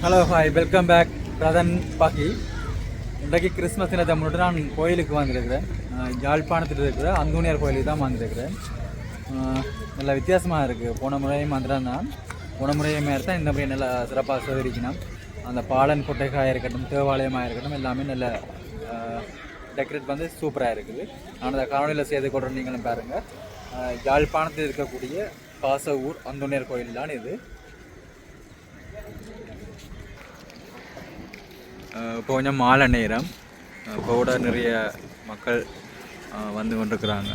Hello hi welcome back பிரதன் பாக்கி. இன்றைக்கு கிறிஸ்மஸ் தினத்தை முன்னிட்டு நான் கோயிலுக்கு வந்திருக்கிறேன். யாழ்ப்பாணத்தில் இருக்கிற அந்தோனியார் கோயிலுக்கு தான் வந்திருக்கிறேன். நல்ல வித்தியாசமாக இருக்குது. போன முறையும் வந்துட்டேன் நான். போன முறையுமே தான் இந்த முறை நல்லா சிறப்பாக சேகரிக்கணும். அந்த பாலன் கொட்டைக்காயாக இருக்கட்டும், தேவாலயமாக இருக்கட்டும், எல்லாமே நல்ல டெக்கரேட் வந்து சூப்பராக இருக்குது. நான் அந்த காணொலியில் செய்து கொள்கிறேன், நீங்களும் பாருங்கள். யாழ்ப்பாணத்தில் இருக்கக்கூடிய பாசவூர் அந்தோனியார் கோயில் தான் இது. இப்போ கொஞ்சம் மாலை நேரம், இப்போ கூட நிறைய மக்கள் வந்து கொண்டிருக்கிறாங்க.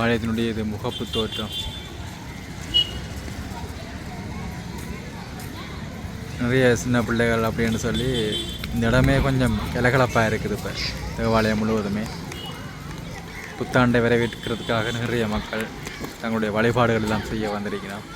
ஆலயத்தினுடைய இது முகப்பு தோற்றம். நிறைய சின்ன பிள்ளைகள் அப்படின்னு சொல்லி இந்த இடமே கொஞ்சம் கலகலப்பாக இருக்குது. இப்போ தேவாலயம் முழுவதுமே புத்தாண்டை வரவேற்கிறதுக்காக நிறைய மக்கள் தங்களுடைய வழிபாடுகள் எல்லாம் செய்ய வந்திருக்கிறார்.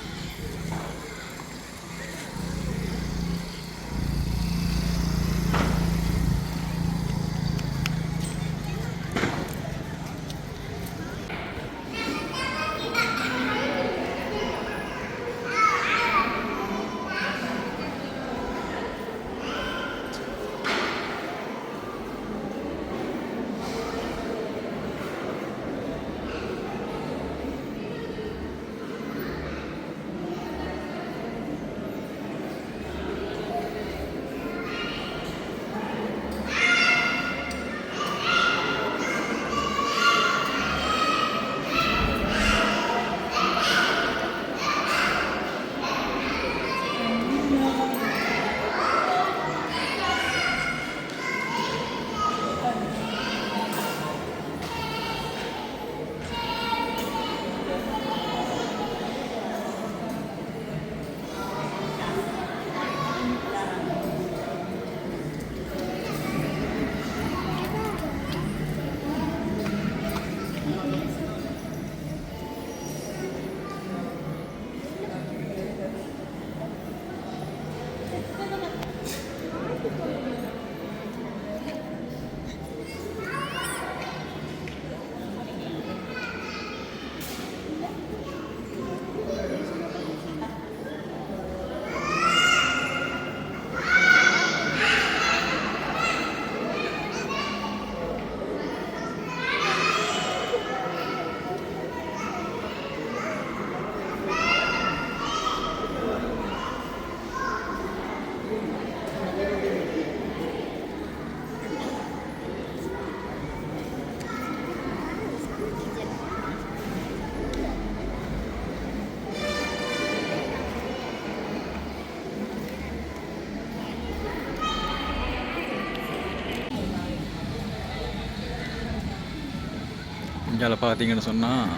இங்கே பார்த்தீங்கன்னு சொன்னால்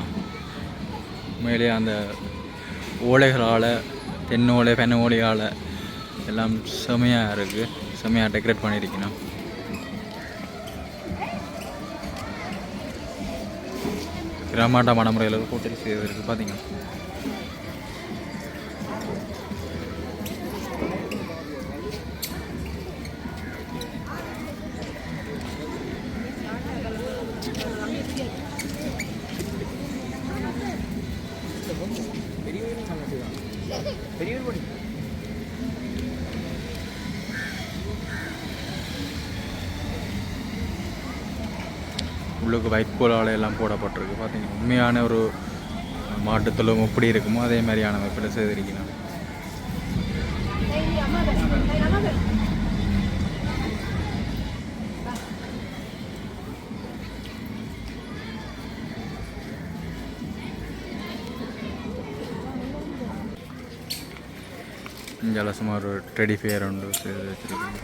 மேலே அந்த ஓலைகளால், தென்னோலை, பென ஓலையால் எல்லாம் செமையாக இருக்குது. செமையாக டெக்கரேட் பண்ணியிருக்கணும். கிராமாட்டமான முறையில் ஹோட்டல் செய்திருக்கு பார்த்தீங்கன்னா. உள்ளுக்கு வைக்கோலால் எல்லாம் போடப்பட்டிருக்கு பார்த்தீங்கன்னா. உண்மையான ஒரு மாட்டுத்தொழுவம் எப்படி இருக்குமோ அதே மாதிரியான அமைப்பில் செய்திருக்கணும். இங்கே சுமார் ஒரு டெடி ஃபேர் ஒன்று செய்து வச்சுருக்கோம்.